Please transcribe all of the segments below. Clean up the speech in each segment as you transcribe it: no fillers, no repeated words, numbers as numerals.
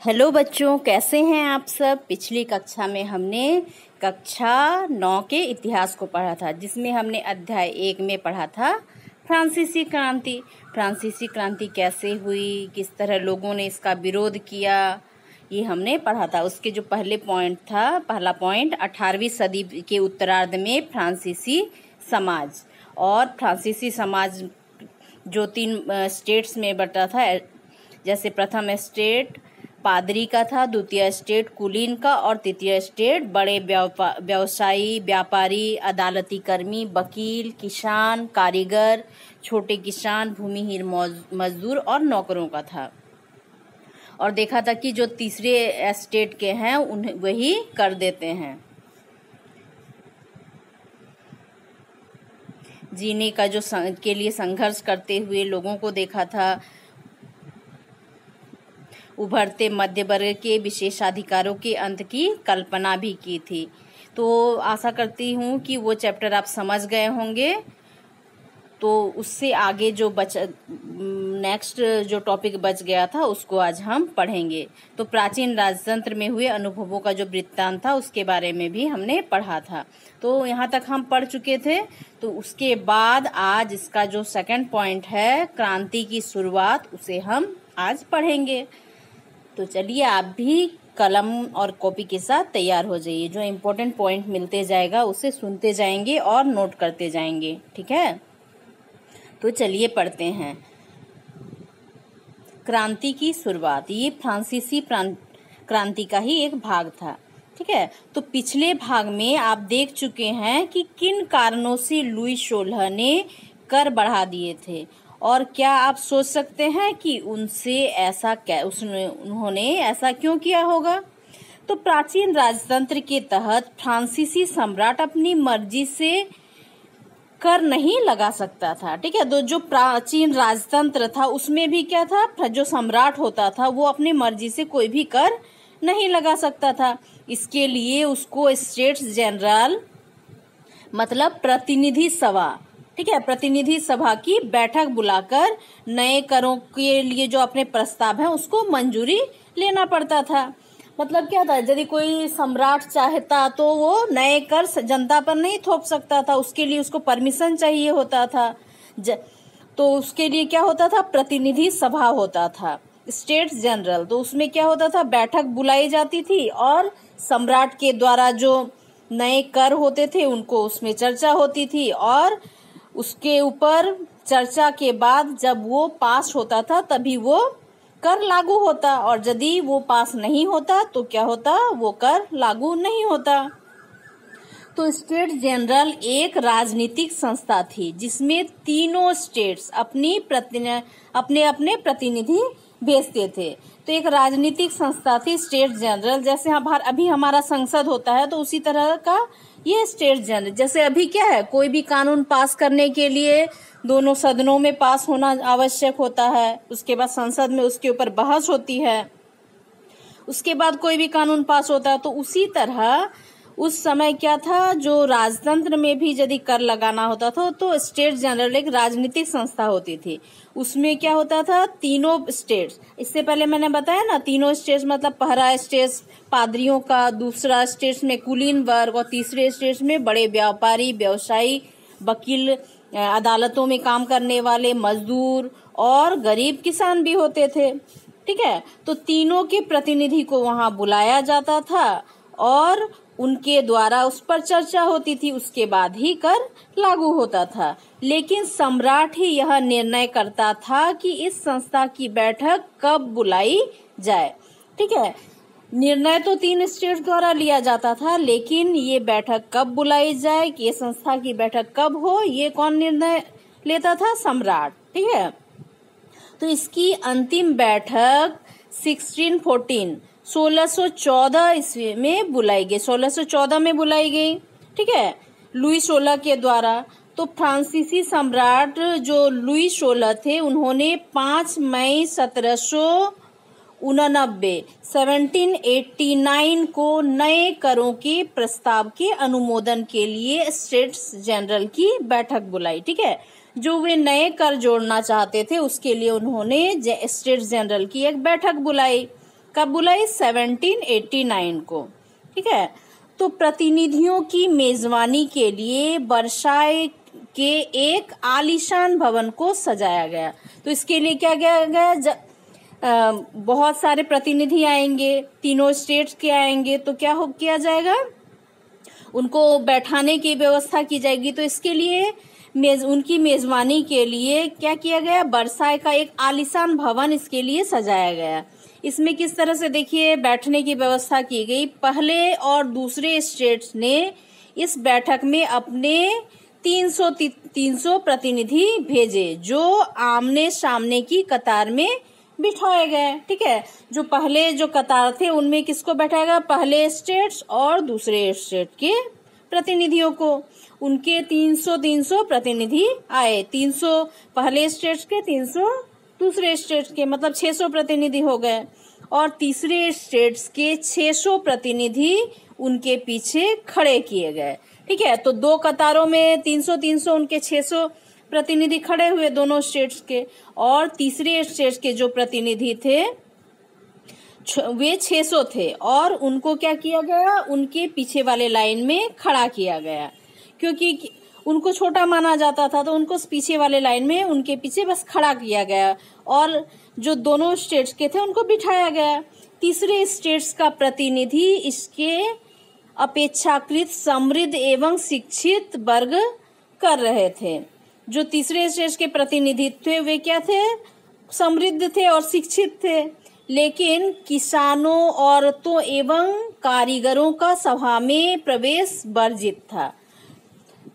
Hello बच्चों, कैसे हैं आप सब। पिछली कक्षा में हमने कक्षा 9 के इतिहास को पढ़ा था, जिसमें हमने अध्याय 1 में पढ़ा था फ्रांसीसी क्रांति। फ्रांसीसी क्रांति कैसे हुई, किस तरह लोगों ने इसका विरोध किया, ये हमने पढ़ा था। उसके जो पहला पॉइंट 18वीं सदी के उत्तरार्ध में फ्रांसीसी समाज। और फ्रांसीसी समाज जो 3 स्टेट्स में बटा था, जैसे प्रथम स्टेट पादरी का था, द्वितीय स्टेट कुलीन का और तृतीय स्टेट बड़े व्यवसायी, व्यापारी, अदालती कर्मी, वकील, किसान, कारीगर, छोटे किसान, भूमिहीन मजदूर और नौकरों का था। और देखा था कि जो तीसरे स्टेट के हैं उन्हें वही कर देते हैं। जीने का जो के लिए संघर्ष करते हुए लोगों को देखा था। उभरते मध्य वर्ग के विशेषाधिकारों के अंत की कल्पना भी की थी। तो आशा करती हूँ कि वो चैप्टर आप समझ गए होंगे। तो उससे आगे जो नेक्स्ट जो टॉपिक बच गया था उसको आज हम पढ़ेंगे। तो प्राचीन राजतंत्र में हुए अनुभवों का जो वृत्तांत था उसके बारे में भी हमने पढ़ा था। तो यहाँ तक हम पढ़ चुके थे। तो उसके बाद आज इसका जो सेकंड पॉइंट है, क्रांति की शुरुआत, उसे हम आज पढ़ेंगे। तो चलिए आप भी कलम और कॉपी के साथ तैयार हो जाइए। जो इम्पोर्टेंट पॉइंट मिलते जाएगा उसे सुनते जाएंगे और नोट करते जाएंगे, ठीक है। तो चलिए पढ़ते हैं। क्रांति की शुरुआत, ये फ्रांसीसी क्रांति का ही एक भाग था, ठीक है। तो पिछले भाग में आप देख चुके हैं कि किन कारणों से लुई 16 ने कर बढ़ा दिए थे। और क्या आप सोच सकते हैं कि उन्होंने ऐसा क्यों किया होगा। तो प्राचीन राजतंत्र के तहत फ्रांसीसी सम्राट अपनी मर्जी से कर नहीं लगा सकता था, ठीक है। तो जो प्राचीन राजतंत्र था उसमें भी क्या था, जो सम्राट होता था वो अपनी मर्जी से कोई भी कर नहीं लगा सकता था। इसके लिए उसको स्टेट्स जनरल मतलब प्रतिनिधि सभा, ठीक है, प्रतिनिधि सभा की बैठक बुलाकर नए करों के लिए जो अपने प्रस्ताव है उसको मंजूरी लेना पड़ता था। मतलब क्या था, यदि कोई सम्राट चाहता तो वो नए कर जनता पर नहीं थोप सकता था, उसके लिए उसको परमिशन चाहिए होता था। तो उसके लिए क्या होता था, प्रतिनिधि सभा होता था, स्टेट्स जनरल। तो उसमें क्या होता था, बैठक बुलाई जाती थी और सम्राट के द्वारा जो नए कर होते थे उनको उसमें चर्चा होती थी। और उसके ऊपर चर्चा के बाद जब वो पास होता था तभी वो कर लागू होता, और यदि वो पास नहीं होता तो क्या होता, वो कर लागू नहीं होता। तो स्टेट जनरल एक राजनीतिक संस्था थी जिसमें तीनों स्टेट्स अपने अपने प्रतिनिधि भेजते थे। तो एक राजनीतिक संस्था थी स्टेट जनरल। जैसे अभी हमारा संसद होता है तो उसी तरह का ये स्टेट जनरल। जैसे अभी क्या है, कोई भी कानून पास करने के लिए दोनों सदनों में पास होना आवश्यक होता है, उसके बाद संसद में उसके ऊपर बहस होती है, उसके बाद कोई भी कानून पास होता है। तो उसी तरह उस समय क्या था, जो राजतंत्र में भी यदि कर लगाना होता था तो स्टेट जनरल एक राजनीतिक संस्था होती थी। उसमें क्या होता था, तीनों स्टेट्स, इससे पहले मैंने बताया ना, तीनों स्टेट्स मतलब पहला स्टेट्स पादरियों का, दूसरा स्टेट्स में कुलीन वर्ग और तीसरे स्टेट्स में बड़े व्यापारी, व्यवसायी, वकील, अदालतों में काम करने वाले, मजदूर और गरीब किसान भी होते थे, ठीक है। तो तीनों के प्रतिनिधि को वहां बुलाया जाता था और उनके द्वारा उस पर चर्चा होती थी, उसके बाद ही कर लागू होता था। लेकिन सम्राट ही यह निर्णय करता था कि इस संस्था की बैठक कब बुलाई जाए, ठीक है। निर्णय तो 3 स्टेट द्वारा लिया जाता था, लेकिन ये बैठक कब बुलाई जाए, कि ये संस्था की बैठक कब हो, ये कौन निर्णय लेता था, सम्राट, ठीक है। तो इसकी अंतिम बैठक 1614 ईस्वी में बुलाई गई, 1614 में बुलाई गई, ठीक है, लुई 16 के द्वारा। तो फ्रांसीसी सम्राट जो लुई 16 थे उन्होंने 5 मई 1789 को नए करों के प्रस्ताव के अनुमोदन के लिए स्टेट्स जनरल की बैठक बुलाई, ठीक है। जो वे नए कर जोड़ना चाहते थे उसके लिए उन्होंने स्टेट्स जनरल की एक बैठक बुलाई। कब बुलाई? 1789 को। ठीक है, तो प्रतिनिधियों की मेजबानी के लिए वर्साय के एक आलीशान भवन को सजाया गया। तो इसके लिए क्या किया गया? बहुत सारे प्रतिनिधि आएंगे, तीनों स्टेट्स के आएंगे, तो क्या किया जाएगा? उनको बैठाने की व्यवस्था की जाएगी। तो इसके लिए उनकी मेजबानी के लिए क्या किया गया? वर्साय का एक आलीशान भवन इसके लिए सजाया गया। इसमें किस तरह से देखिए बैठने की व्यवस्था की गई। पहले और दूसरे स्टेट्स ने इस बैठक में अपने 300 प्रतिनिधि भेजे, जो आमने सामने की कतार में बिठाए गए। ठीक है, जो पहले जो कतार थे उनमें किसको बैठाएगा? पहले स्टेट्स और दूसरे स्टेट के प्रतिनिधियों को। उनके 300 प्रतिनिधि आए, 300 पहले स्टेट्स के, 300 दूसरे स्टेट्स के, मतलब 600 प्रतिनिधि हो गए। और तीसरे स्टेट्स के 600 प्रतिनिधि उनके पीछे खड़े किए गए। ठीक है, तो दो कतारों में 300 उनके 600 प्रतिनिधि खड़े हुए दोनों स्टेट्स के, और तीसरे स्टेट्स के जो प्रतिनिधि थे वे 600 थे, और उनको क्या किया गया? उनके पीछे वाले लाइन में खड़ा किया गया, क्योंकि उनको छोटा माना जाता था, तो उनको पीछे वाले लाइन में उनके पीछे बस खड़ा किया गया, और जो दोनों स्टेट्स के थे उनको बिठाया गया। तीसरे स्टेट्स का प्रतिनिधि इसके अपेक्षाकृत समृद्ध एवं शिक्षित वर्ग कर रहे थे। जो तीसरे स्टेट्स के प्रतिनिधि थे वे क्या थे? समृद्ध थे और शिक्षित थे, लेकिन किसानों, औरतों एवं कारीगरों का सभा में प्रवेश वर्जित था।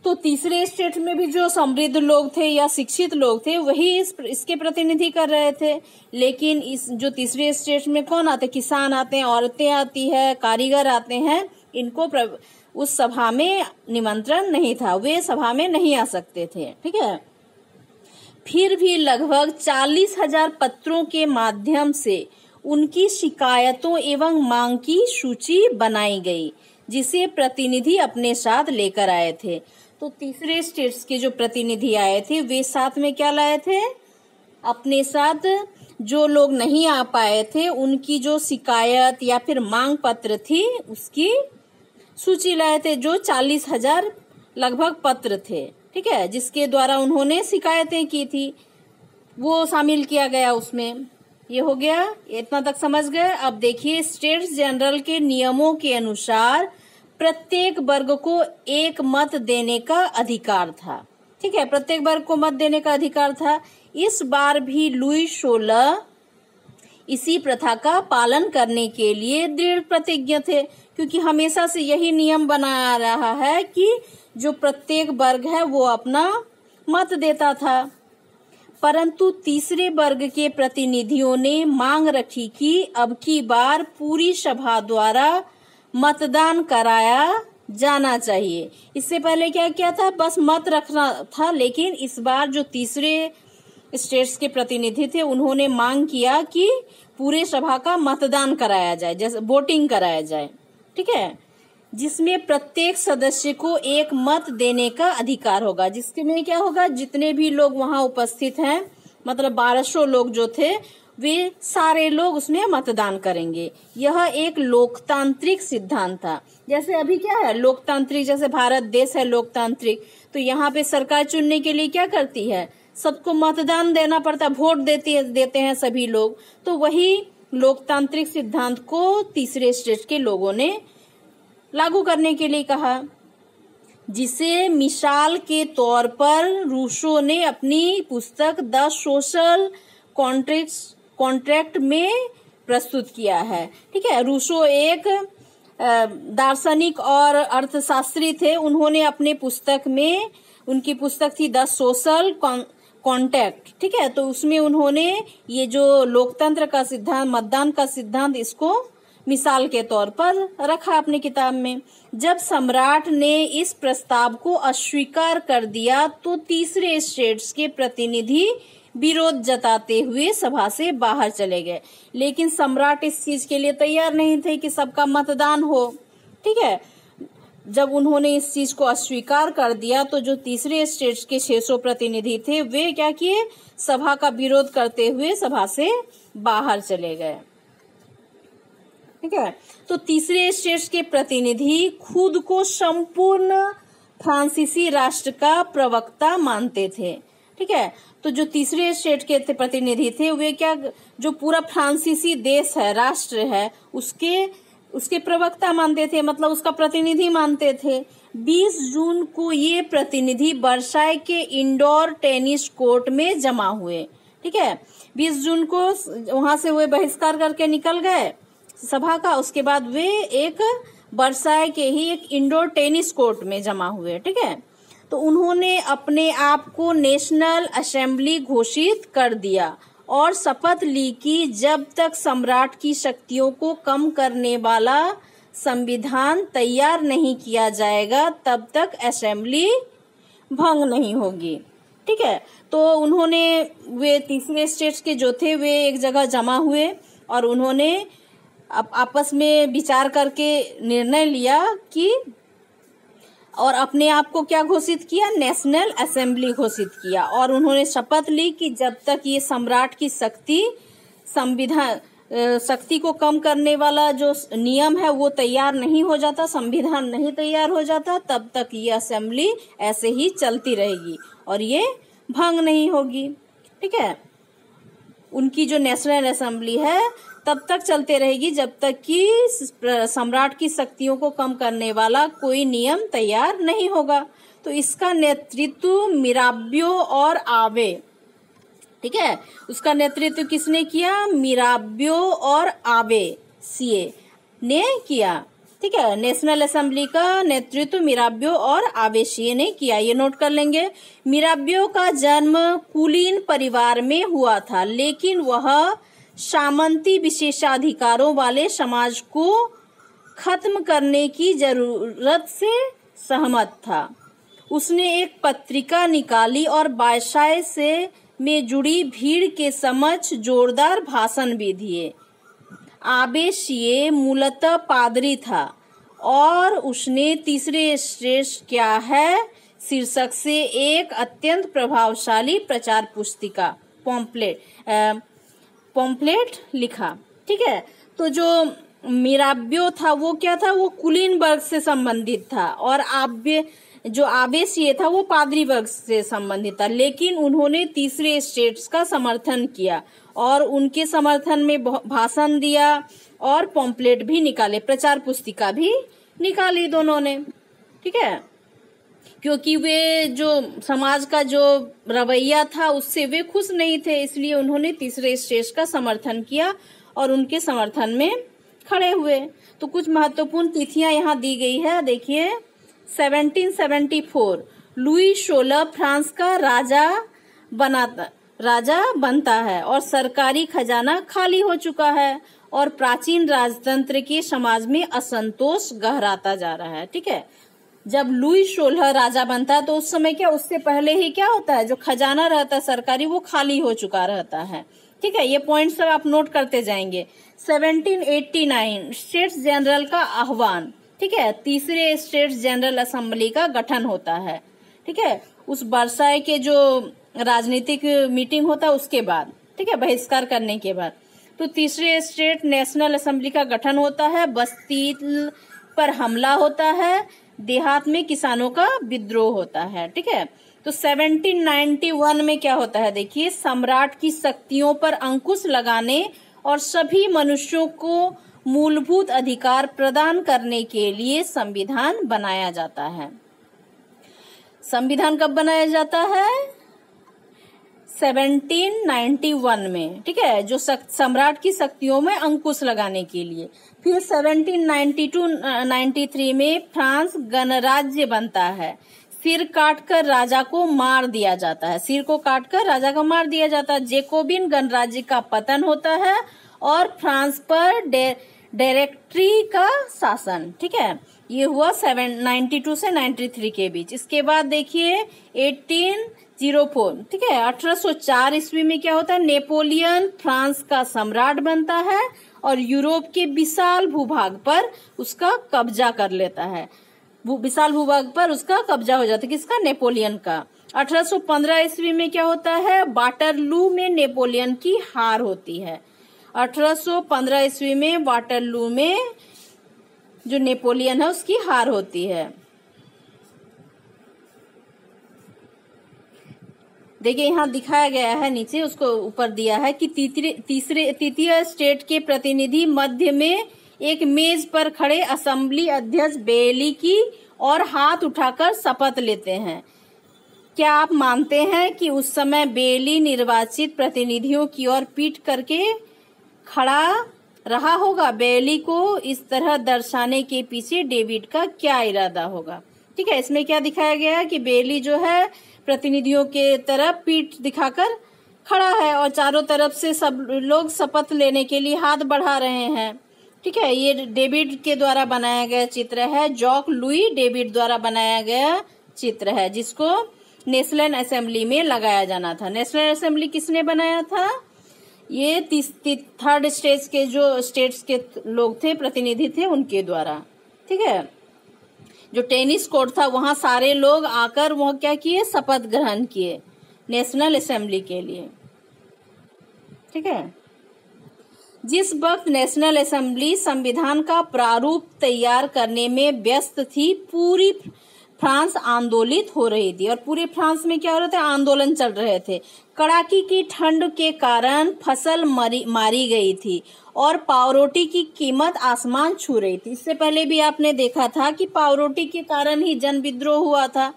तो तीसरे स्टेट में भी जो समृद्ध लोग थे या शिक्षित लोग थे वही इसके प्रतिनिधि कर रहे थे, लेकिन इस जो तीसरे स्टेट में कौन आते? किसान आते हैं, औरतें आती है, कारीगर आते हैं, इनको उस सभा में निमंत्रण नहीं था, वे सभा में नहीं आ सकते थे। ठीक है, फिर भी लगभग 40,000 पत्रों के माध्यम से उनकी शिकायतों एवं मांग की सूची बनाई गई, जिसे प्रतिनिधि अपने साथ लेकर आए थे। तो तीसरे स्टेट्स के जो प्रतिनिधि आए थे वे साथ में क्या लाए थे? अपने साथ जो लोग नहीं आ पाए थे उनकी जो शिकायत या फिर मांग पत्र थी उसकी सूची लाए थे, जो 40,000 लगभग पत्र थे। ठीक है, जिसके द्वारा उन्होंने शिकायतें की थी, वो शामिल किया गया उसमें। ये हो गया, इतना तक समझ गए। अब देखिए, स्टेट्स जनरल के नियमों के अनुसार प्रत्येक वर्ग को एक मत देने का अधिकार था। ठीक है, प्रत्येक वर्ग को मत देने का अधिकार था। इस बार भी लुई 16 इसी प्रथा का पालन करने के लिए दृढ़ प्रतिज्ञ थे, क्योंकि हमेशा से यही नियम बना आ रहा है कि जो प्रत्येक वर्ग है वो अपना मत देता था। परंतु तीसरे वर्ग के प्रतिनिधियों ने मांग रखी कि अब की बार पूरी सभा द्वारा मतदान कराया जाना चाहिए। इससे पहले क्या किया था? बस मत रखना था, लेकिन इस बार जो तीसरे स्टेट्स के प्रतिनिधि थे उन्होंने मांग किया कि पूरे सभा का मतदान कराया जाए, जैसे वोटिंग कराया जाए। ठीक है, जिसमें प्रत्येक सदस्य को एक मत देने का अधिकार होगा, जिसमें क्या होगा? जितने भी लोग वहां उपस्थित हैं, मतलब 1200 लोग जो थे, वे सारे लोग उसमें मतदान करेंगे। यह एक लोकतांत्रिक सिद्धांत था। जैसे अभी क्या है? लोकतांत्रिक, जैसे भारत देश है लोकतांत्रिक, तो यहाँ पे सरकार चुनने के लिए क्या करती है? सबको मतदान देना पड़ता है, वोट देते हैं सभी लोग। तो वही लोकतांत्रिक सिद्धांत को तीसरे स्टेट के लोगों ने लागू करने के लिए कहा, जिसे मिसाल के तौर पर रूसो ने अपनी पुस्तक द सोशल कॉन्ट्रैक्ट में प्रस्तुत किया है। ठीक है, रूसो एक दार्शनिक और अर्थशास्त्री थे। उन्होंने अपने पुस्तक में, उनकी पुस्तक थी द सोशल कॉन्ट्रैक्ट। ठीक है, तो उसमें उन्होंने ये जो लोकतंत्र का सिद्धांत, मतदान का सिद्धांत, इसको मिसाल के तौर पर रखा अपनी किताब में। जब सम्राट ने इस प्रस्ताव को अस्वीकार कर दिया तो तीसरे स्टेट्स के प्रतिनिधि विरोध जताते हुए सभा से बाहर चले गए, लेकिन सम्राट इस चीज के लिए तैयार नहीं थे कि सबका मतदान हो। ठीक है, जब उन्होंने इस चीज को अस्वीकार कर दिया तो जो तीसरे स्टेट्स के 600 प्रतिनिधि थे वे क्या किए? सभा का विरोध करते हुए सभा से बाहर चले गए। ठीक है। तो तीसरे स्टेट्स के प्रतिनिधि खुद को संपूर्ण फ्रांसीसी राष्ट्र का प्रवक्ता मानते थे। ठीक है। तो जो तीसरे स्टेट के प्रतिनिधि थे वे क्या, जो पूरा फ्रांसीसी देश है, राष्ट्र है, उसके प्रवक्ता मानते थे, मतलब उसका प्रतिनिधि मानते थे। 20 जून को ये प्रतिनिधि वर्साई के इंडोर टेनिस कोर्ट में जमा हुए। ठीक है। 20 जून को वहां से वे बहिष्कार करके निकल गए सभा का। उसके बाद वे एक वर्साई के ही एक इंडोर टेनिस कोर्ट में जमा हुए। ठीक है। तो उन्होंने अपने आप को नेशनल असेंबली घोषित कर दिया और शपथ ली कि जब तक सम्राट की शक्तियों को कम करने वाला संविधान तैयार नहीं किया जाएगा तब तक असेंबली भंग नहीं होगी। ठीक है। तो उन्होंने, वे तीसरे स्टेट्स के जो थे वे एक जगह जमा हुए और उन्होंने आपस में विचार करके निर्णय लिया कि, और अपने आप को क्या घोषित किया, नेशनल असेंबली घोषित किया। और उन्होंने शपथ ली कि जब तक ये सम्राट की शक्ति को कम करने वाला जो नियम है वो तैयार नहीं हो जाता, संविधान नहीं तैयार हो जाता, तब तक ये असेंबली ऐसे ही चलती रहेगी और ये भंग नहीं होगी। ठीक है। उनकी जो नेशनल असेंबली है तब तक चलते रहेगी जब तक कि सम्राट की शक्तियों को कम करने वाला कोई नियम तैयार नहीं होगा। तो इसका नेतृत्व मिराबियो और आवे, ठीक है, उसका नेतृत्व किसने किया, मिराबियो और आवे सीए ने किया। ठीक है। नेशनल असेंबली का नेतृत्व मिराबियो और आवेशिये ने किया, ये नोट कर लेंगे। मिराबियो का जन्म कुलीन परिवार में हुआ था, लेकिन वह सामंती विशेषाधिकारों वाले समाज को खत्म करने की जरूरत से सहमत था। उसने एक पत्रिका निकाली और बायसाय से में जुड़ी भीड़ के समक्ष जोरदार भाषण भी दिए। आबेशिये मूलतः पादरी था और उसने तीसरे स्टेट क्या है शीर्षक से एक अत्यंत प्रभावशाली प्रचार पुस्तिका पॉम्पलेट लिखा। ठीक है। तो जो मिराबियो था वो क्या था, वो कुलीन वर्ग से संबंधित था और जो आवेशिये था वो पादरी वर्ग से संबंधित था, लेकिन उन्होंने तीसरे स्टेट्स का समर्थन किया और उनके समर्थन में भाषण दिया और पॉम्पलेट भी निकाले, प्रचार पुस्तिका भी निकाली दोनों ने। ठीक है। क्योंकि वे जो समाज का जो रवैया था उससे वे खुश नहीं थे, इसलिए उन्होंने तीसरे स्टेट्स का समर्थन किया और उनके समर्थन में खड़े हुए। तो कुछ महत्वपूर्ण तिथियां यहाँ दी गई है, देखिए। 1774 लुई 16 फ्रांस का राजा बनता है और सरकारी खजाना खाली हो चुका है और प्राचीन राजतंत्र के समाज में असंतोष गहराता जा रहा है। ठीक है। जब लुई 16 राजा बनता है तो उस समय क्या, उससे पहले ही क्या होता है, जो खजाना रहता है सरकारी वो खाली हो चुका रहता है। ठीक है। ये पॉइंट्स सब आप नोट करते जाएंगे। 1789 स्टेट्स जनरल का आह्वान। ठीक है। तीसरे स्टेट्स जनरल असेंबली का गठन होता है। ठीक है। उस वर्साई के जो राजनीतिक मीटिंग होता है उसके बाद, ठीक है, बहिष्कार करने के बाद। तो तीसरे स्टेट नेशनल असेंबली का गठन होता है, बस्ती पर हमला होता है, देहात में किसानों का विद्रोह होता है। ठीक है। तो 1791 में क्या होता है, देखिए, सम्राट की शक्तियों पर अंकुश लगाने और सभी मनुष्यों को मूलभूत अधिकार प्रदान करने के लिए संविधान बनाया जाता है। संविधान कब बनाया जाता है, 1791 में। ठीक है। जो सम्राट की शक्तियों में अंकुश लगाने के लिए। फिर 1792-93 में फ्रांस गणराज्य बनता है। सिर काटकर राजा को मार दिया जाता है, सिर को काटकर राजा को मार दिया जाता है। जेकोबिन गणराज्य का पतन होता है और फ्रांस पर डायरेक्टरी का शासन। ठीक है। ये हुआ 92 से 93 के बीच। इसके बाद देखिए 1804, ठीक है, 1804 ईस्वी में क्या होता है, नेपोलियन फ्रांस का सम्राट बनता है और यूरोप के विशाल भूभाग पर उसका कब्जा कर लेता है। विशाल भूभाग पर उसका कब्जा हो जाता है, किसका, नेपोलियन का। 1815 ईस्वी में क्या होता है, वाटरलू में नेपोलियन की हार होती है। 1815 ईस्वी में वाटरलू में जो नेपोलियन है उसकी हार होती है। देखिए यहाँ दिखाया गया है, नीचे उसको ऊपर दिया है कि तृतीय स्टेट के प्रतिनिधि मध्य में एक मेज पर खड़े असेंबली अध्यक्ष बेली की और हाथ उठाकर शपथ लेते हैं। क्या आप मानते हैं कि उस समय बेली निर्वाचित प्रतिनिधियों की ओर पीठ करके खड़ा रहा होगा? बेली को इस तरह दर्शाने के पीछे डेविड का क्या इरादा होगा? ठीक है, इसमें क्या दिखाया गया है कि बेली जो है प्रतिनिधियों के तरफ पीठ दिखाकर खड़ा है और चारों तरफ से सब लोग शपथ लेने के लिए हाथ बढ़ा रहे हैं। ठीक है, ये डेविड के द्वारा बनाया गया चित्र है, जॉक लुई डेविड द्वारा बनाया गया चित्र है, जिसको नेशनल असेंबली में लगाया जाना था। नेशनल असेंबली किसने बनाया था? ये थर्ड स्टेज के जो स्टेट्स के लोग थे, प्रतिनिधि थे, उनके द्वारा। ठीक है, जो टेनिस कोर्ट था वहां सारे लोग आकर वह क्या किए, शपथ ग्रहण किए नेशनल असेंबली के लिए। ठीक है, जिस वक्त नेशनल असेंबली संविधान का प्रारूप तैयार करने में व्यस्त थी, पूरी फ्रांस आंदोलित हो रही थी। और पूरे फ्रांस में क्या हो रहा था, आंदोलन चल रहे थे। कड़ाके की ठंड के कारण फसल मारी गई थी और पावरोटी की कीमत आसमान छू रही थी। इससे पहले भी आपने देखा था कि पावरोटी के कारण ही जन विद्रोह हुआ था।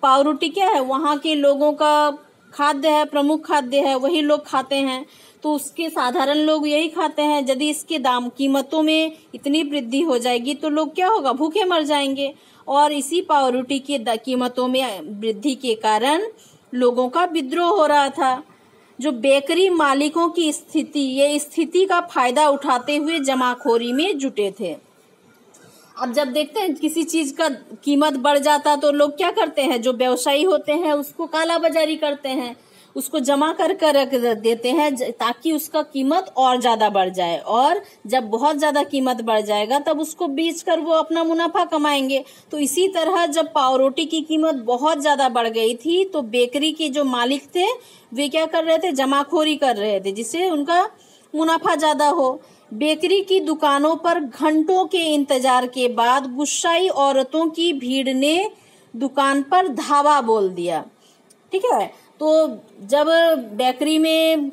पावरोटी क्या है, वहां के लोगों का खाद्य है, प्रमुख खाद्य है, वही लोग खाते हैं, तो उसके साधारण लोग यही खाते हैं। यदि इसके दाम कीमतों में इतनी वृद्धि हो जाएगी तो लोग क्या होगा, भूखे मर जाएंगे। और इसी पावरोटी की कीमतों में वृद्धि के कारण लोगों का विद्रोह हो रहा था। जो बेकरी मालिकों की स्थिति, ये स्थिति का फायदा उठाते हुए जमाखोरी में जुटे थे। अब जब देखते हैं किसी चीज का कीमत बढ़ जाता तो लोग क्या करते हैं, जो व्यवसायी होते हैं उसको काला बाजारी करते हैं, उसको जमा कर रख देते हैं ताकि उसका कीमत और ज्यादा बढ़ जाए। और जब बहुत ज्यादा कीमत बढ़ जाएगा तब उसको बेचकर वो अपना मुनाफा कमाएंगे। तो इसी तरह जब पावरोटी की कीमत बहुत ज्यादा बढ़ गई थी तो बेकरी के जो मालिक थे वे क्या कर रहे थे, जमाखोरी कर रहे थे, जिससे उनका मुनाफा ज्यादा हो। बेकरी की दुकानों पर घंटों के इंतजार के बाद गुस्साई औरतों की भीड़ ने दुकान पर धावा बोल दिया। ठीक है, तो जब बेकरी में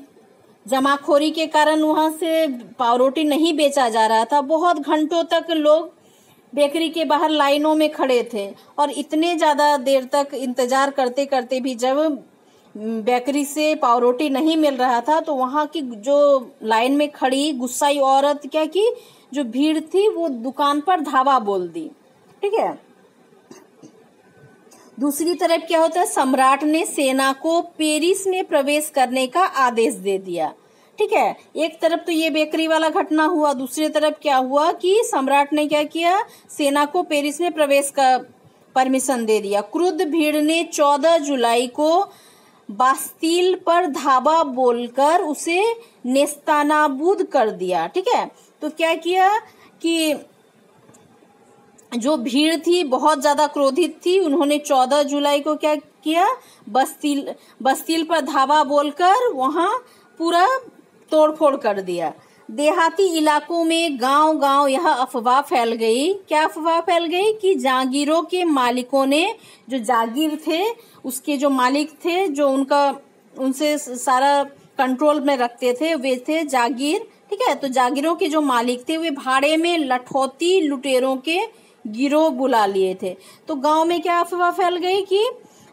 जमाखोरी के कारण वहां से पावरोटी नहीं बेचा जा रहा था, बहुत घंटों तक लोग बेकरी के बाहर लाइनों में खड़े थे। और इतने ज्यादा देर तक इंतजार करते करते भी जब बेकरी से पावरोटी नहीं मिल रहा था तो वहां की जो लाइन में खड़ी गुस्साई औरत क्या की, जो भीड़ थी वो दुकान पर धावा बोल दी। ठीक है, दूसरी तरफ क्या होता है, सम्राट ने सेना को पेरिस में प्रवेश करने का आदेश दे दिया। ठीक है, एक तरफ तो ये बेकरी वाला घटना हुआ, दूसरी तरफ क्या हुआ कि सम्राट ने क्या किया, सेना को पेरिस में प्रवेश का परमिशन दे दिया। क्रुद्ध भीड़ ने 14 जुलाई को बास्तील पर धावा बोलकर उसे नेस्तनाबूद कर दिया। ठीक है, तो क्या किया कि जो भीड़ थी बहुत ज्यादा क्रोधित थी, उन्होंने 14 जुलाई को क्या किया, बस्तील पर धावा बोलकर वहां पूरा तोड़फोड़ कर दिया। देहाती इलाकों में गांव-गांव यह अफवाह फैल गई। क्या अफवाह फैल गई कि जागीरों के मालिकों ने, जो जागीर थे उसके जो मालिक थे, जो उनसे सारा कंट्रोल में रखते थे, वे थे जागीर। ठीक है, तो जागीरों के जो मालिक थे वे भाड़े में लठौती लुटेरों के गिरोह बुला लिए थे। तो गांव में क्या अफवाह फैल गई कि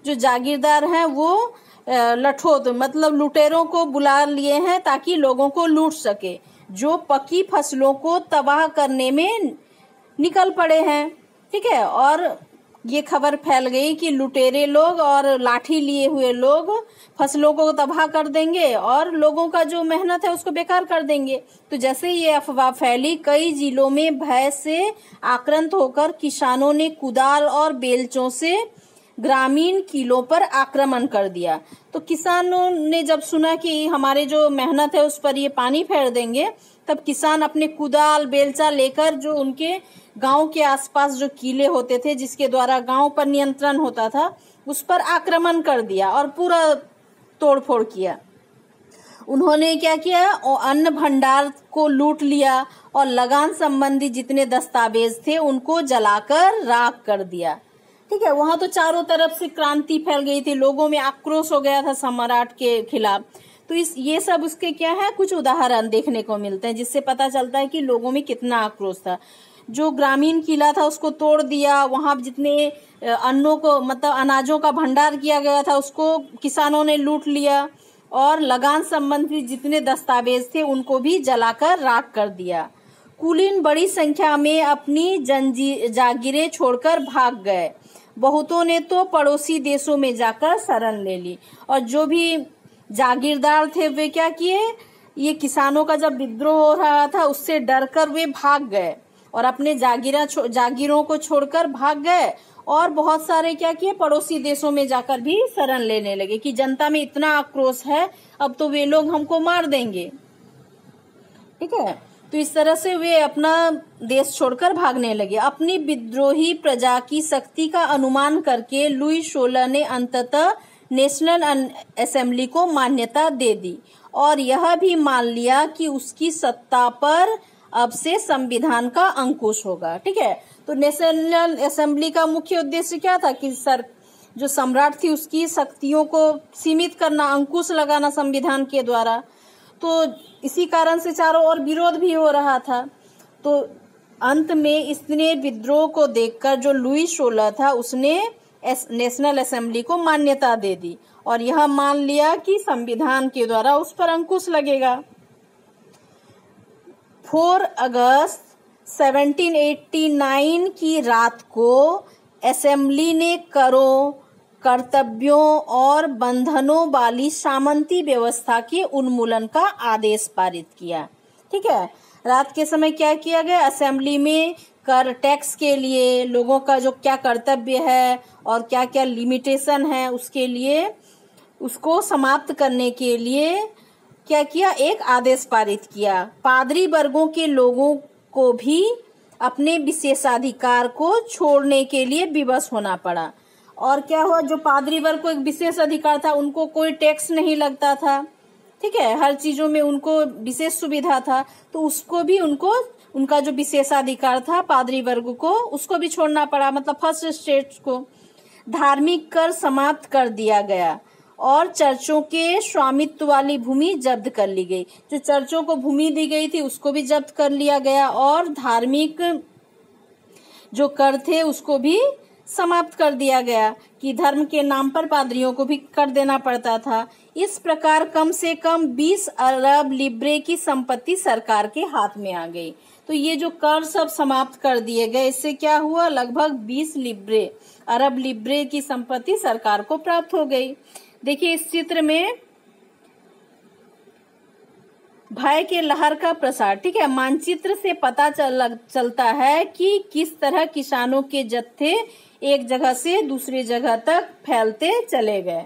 जो जागीरदार हैं वो लठौत मतलब लुटेरों को बुला लिए हैं ताकि लोगों को लूट सके, जो पकी फसलों को तबाह करने में निकल पड़े हैं। ठीक है, और ये खबर फैल गई कि लुटेरे लोग और लाठी लिए हुए लोग फसलों को तबाह कर देंगे और लोगों का जो मेहनत है उसको बेकार कर देंगे। तो जैसे ये अफवाह फैली, कई जिलों में भय से आक्रांत होकर किसानों ने कुदाल और बेलचों से ग्रामीण किलों पर आक्रमण कर दिया। तो किसानों ने जब सुना कि हमारे जो मेहनत है उस पर ये पानी फेर देंगे, तब किसान अपने कुदाल बेलचा लेकर जो उनके गांव के आसपास जो किले होते थे जिसके द्वारा गांव पर नियंत्रण होता था, उस पर आक्रमण कर दिया और पूरा तोड़फोड़ किया। उन्होंने क्या किया, अन्न भंडार को लूट लिया और लगान संबंधी जितने दस्तावेज थे उनको जलाकर राख कर दिया। ठीक है, वहां तो चारों तरफ से क्रांति फैल गई थी, लोगों में आक्रोश हो गया था सम्राट के खिलाफ। तो ये सब उसके क्या है, कुछ उदाहरण देखने को मिलते हैं जिससे पता चलता है कि लोगों में कितना आक्रोश था। जो ग्रामीण किला था उसको तोड़ दिया, वहां जितने अन्नों को मतलब अनाजों का भंडार किया गया था उसको किसानों ने लूट लिया और लगान संबंधी जितने दस्तावेज थे उनको भी जलाकर राख कर दिया। कुलीन बड़ी संख्या में अपनी जागीरें छोड़कर भाग गए। बहुतों ने तो पड़ोसी देशों में जाकर शरण ले ली और जो भी जागीरदार थे वे क्या किए, ये किसानों का जब विद्रोह हो रहा था उससे डरकर वे भाग गए और अपने जागीरों को छोड़कर भाग गए और बहुत सारे क्या किए, पड़ोसी देशों में जाकर भी शरण लेने लगे कि जनता में इतना आक्रोश है, अब तो वे लोग हमको मार देंगे। ठीक है, तो इस तरह से वे अपना देश छोड़कर भागने लगे। अपनी विद्रोही प्रजा की शक्ति का अनुमान करके लुई 16 ने अंततः नेशनल असेंबली को मान्यता दे दी और यह भी मान लिया कि उसकी सत्ता पर अब से संविधान का अंकुश होगा। ठीक है, तो नेशनल असेंबली का मुख्य उद्देश्य क्या था कि जो सम्राट थी उसकी शक्तियों को सीमित करना, अंकुश लगाना संविधान के द्वारा। तो इसी कारण से चारों ओर विरोध भी हो रहा था। तो अंत में इसने विद्रोह को देखकर जो लुई 16 था उसने नेशनल असेंबली को मान्यता दे दी और यह मान लिया कि संविधान के द्वारा उस पर अंकुश लगेगा। 4 अगस्त 1789 की रात को असेंबली ने करों, कर्तव्यों और बंधनों वाली सामंती व्यवस्था के उन्मूलन का आदेश पारित किया। ठीक है, रात के समय क्या किया गया, असेंबली में कर टैक्स के लिए लोगों का जो क्या कर्तव्य है और क्या क्या लिमिटेशन है उसके लिए, उसको समाप्त करने के लिए क्या किया, एक आदेश पारित किया। पादरी वर्गों के लोगों को भी अपने विशेषाधिकार को छोड़ने के लिए विवश होना पड़ा। और क्या हुआ, जो पादरी वर्ग को एक विशेष अधिकार था, उनको कोई टैक्स नहीं लगता था। ठीक है, हर चीजों में उनको विशेष सुविधा था, तो उसको भी उनका जो विशेषाधिकार था पादरी वर्ग को, उसको भी छोड़ना पड़ा, मतलब फर्स्ट स्टेट को। धार्मिक कर समाप्त कर दिया गया और चर्चों के स्वामित्व वाली भूमि जब्त कर ली गई। जो चर्चों को भूमि दी गई थी उसको भी जब्त कर लिया गया और धार्मिक जो कर थे उसको भी समाप्त कर दिया गया कि धर्म के नाम पर पादरियों को भी कर देना पड़ता था। इस प्रकार कम से कम 20 अरब लिब्रे की संपत्ति सरकार के हाथ में आ गई। तो ये जो कर सब समाप्त कर दिए गए, इससे क्या हुआ, लगभग 20 अरब लिब्रे की संपत्ति सरकार को प्राप्त हो गई। देखिए इस चित्र में भय के लहर का प्रसार। ठीक है, मानचित्र से पता चलता है कि किस तरह किसानों के जत्थे एक जगह से दूसरी जगह तक फैलते चले गए।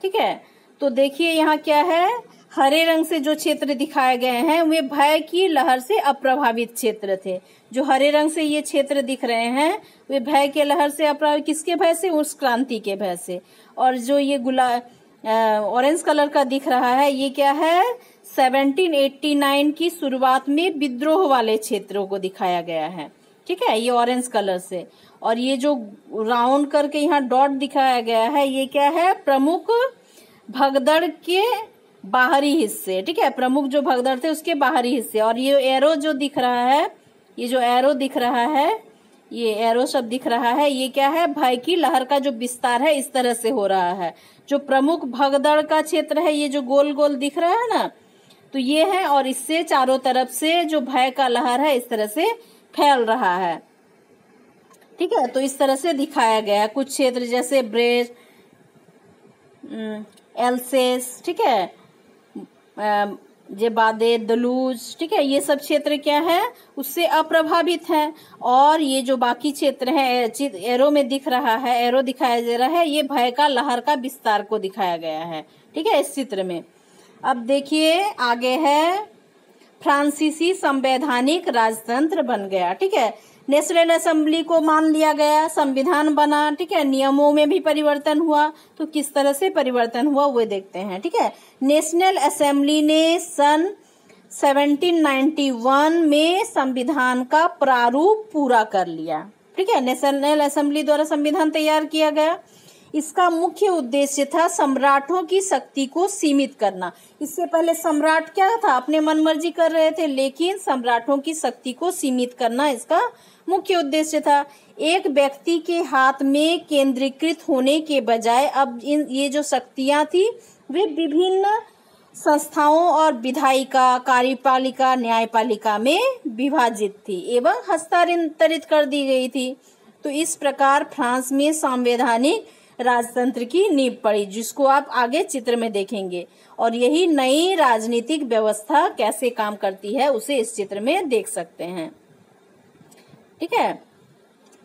ठीक है, तो देखिए यहाँ क्या है, हरे रंग से जो क्षेत्र दिखाए गए हैं वे भय की लहर से अप्रभावित क्षेत्र थे। जो हरे रंग से ये क्षेत्र दिख रहे हैं वे भय के लहर से अप्रभावित, किसके भय से, उस क्रांति के भय से। और जो ये ऑरेंज कलर का दिख रहा है ये क्या है, 1789 की शुरुआत में विद्रोह वाले क्षेत्रों को दिखाया गया है। ठीक है, ये ऑरेंज कलर से। और ये जो राउंड करके यहाँ डॉट दिखाया गया है ये क्या है, प्रमुख भगदड़ के बाहरी हिस्से। ठीक है, प्रमुख जो भगदड़ थे उसके बाहरी हिस्से। और ये एरो जो दिख रहा है, ये जो एरो दिख रहा है, ये एरो सब दिख रहा है, ये क्या है, भय की लहर का जो विस्तार है इस तरह से हो रहा है। जो प्रमुख भगदड़ का क्षेत्र है, ये जो गोल गोल दिख रहा है ना, तो ये है। और इससे चारों तरफ से जो भय का लहर है इस तरह से फैल रहा है। ठीक है, तो इस तरह से दिखाया गया है। कुछ क्षेत्र जैसे ब्रेस्ट, एल्सेस, ठीक है, जेबादे, दलूज, ठीक है, ये सब क्षेत्र क्या है, उससे अप्रभावित है। और ये जो बाकी क्षेत्र है एरो में दिख रहा है, एरो दिखाया जा रहा है, ये भय का लहर का विस्तार को दिखाया गया है। ठीक है, इस चित्र में। अब देखिए आगे है, फ्रांसीसी संवैधानिक राजतंत्र बन गया। ठीक है, नेशनल असेंबली को मान लिया गया, संविधान बना, ठीक है। नियमों में भी परिवर्तन हुआ। तो किस तरह से परिवर्तन हुआ वो देखते हैं, ठीक है। नेशनल असेंबली ने सन 1791 में संविधान का प्रारूप पूरा कर लिया, ठीक है। नेशनल असेंबली द्वारा संविधान तैयार किया गया। इसका मुख्य उद्देश्य था सम्राटों की शक्ति को सीमित करना। इससे पहले सम्राट क्या था, अपने मनमर्जी कर रहे थे, लेकिन सम्राटों की शक्ति को सीमित करना इसका मुख्य उद्देश्य था। एक व्यक्ति के हाथ में केंद्रीकृत होने के बजाय अब ये जो शक्तियां थी वे विभिन्न संस्थाओं और विधायिका, कार्यपालिका, न्यायपालिका में विभाजित थी एवं हस्तांतरित कर दी गई थी। तो इस प्रकार फ्रांस में संवैधानिक राजतंत्र की नींव पड़ी, जिसको आप आगे चित्र में देखेंगे। और यही नई राजनीतिक व्यवस्था कैसे काम करती है उसे इस चित्र में देख सकते हैं, ठीक है।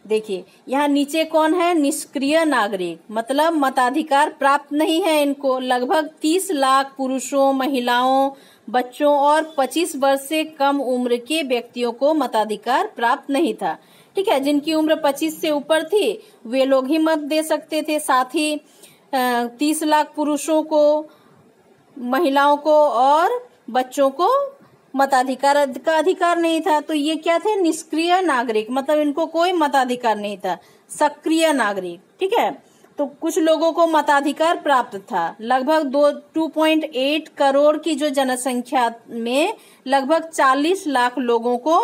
देखिए यहाँ नीचे कौन है, निष्क्रिय नागरिक, मतलब मताधिकार प्राप्त नहीं है इनको। लगभग 30 लाख पुरुषों, महिलाओं, बच्चों और 25 वर्ष से कम उम्र के व्यक्तियों को मताधिकार प्राप्त नहीं था, ठीक है। जिनकी उम्र 25 से ऊपर थी वे लोग ही मत दे सकते थे। साथ ही 30 लाख पुरुषों को, महिलाओं को और बच्चों को मताधिकार का अधिकार नहीं था। तो ये क्या थे, निष्क्रिय नागरिक, मतलब इनको कोई मताधिकार नहीं था। सक्रिय नागरिक, ठीक है। तो कुछ लोगों को मताधिकार प्राप्त था। लगभग 2.8 करोड़ की जो जनसंख्या में लगभग 40 लाख लोगों को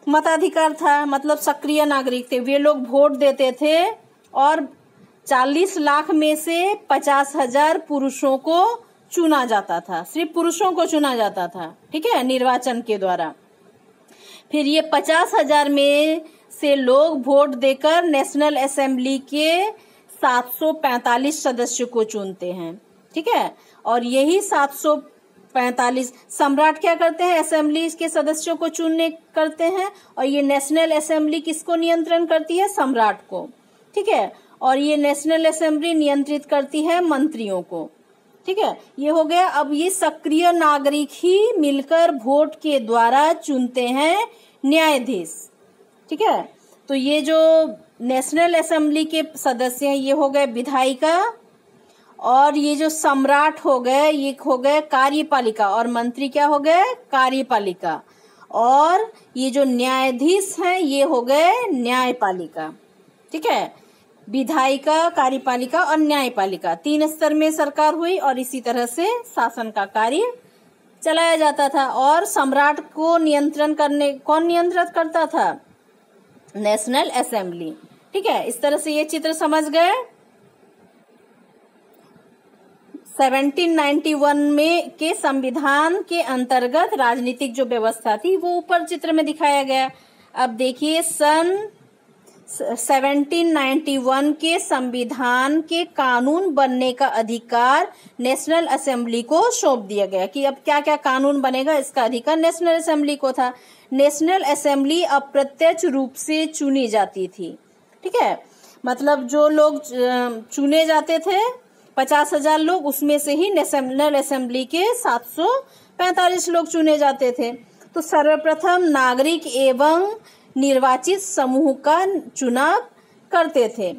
मताधिकार था, मतलब सक्रिय नागरिक थे। वे लोग वोट देते थे और 40 लाख में से 50,000 पुरुषों को चुना जाता था, सिर्फ पुरुषों को चुना जाता था, ठीक है, निर्वाचन के द्वारा। फिर ये 50,000 में से लोग वोट देकर नेशनल असेंबली के 745 सदस्यों को चुनते हैं, ठीक है। और यही 745 सम्राट क्या करते हैं, असेंबली के सदस्यों को चुनने करते हैं। और ये नेशनल असेंबली किसको नियंत्रण करती है, सम्राट को, ठीक है। और ये नेशनल असेंबली नियंत्रित करती है मंत्रियों को, ठीक है। ये हो गया। अब ये सक्रिय नागरिक ही मिलकर वोट के द्वारा चुनते हैं न्यायाधीश, ठीक है। तो ये जो नेशनल असेंबली के सदस्य हैं ये हो गए विधायिका, और ये जो सम्राट हो गए ये हो गए कार्यपालिका, और मंत्री क्या हो गए, कार्यपालिका। और ये जो न्यायाधीश हैं ये हो गए न्यायपालिका, ठीक है। विधायिका, कार्यपालिका और न्यायपालिका 3 स्तर में सरकार हुई और इसी तरह से शासन का कार्य चलाया जाता था। और सम्राट को नियंत्रण करने कौन नियंत्रित करता था, नेशनल असेंबली, ठीक है। इस तरह से ये चित्र समझ गए। 1791 में के संविधान के अंतर्गत राजनीतिक जो व्यवस्था थी वो ऊपर चित्र में दिखाया गया। अब देखिए सन 1791 के संविधान के कानून बनने का अधिकार नेशनल असेंबली को सौंप दिया गया कि अब क्या क्या कानून बनेगा इसका अधिकार नेशनल असेंबली को था। नेशनल असेंबली अप्रत्यक्ष रूप से चुनी जाती थी, ठीक है। मतलब जो लोग चुने जाते थे 50,000 लोग, उसमें से ही नेशनल असेंबली के 745 लोग चुने जाते थे। तो सर्वप्रथम नागरिक एवं निर्वाचित समूह का चुनाव करते थे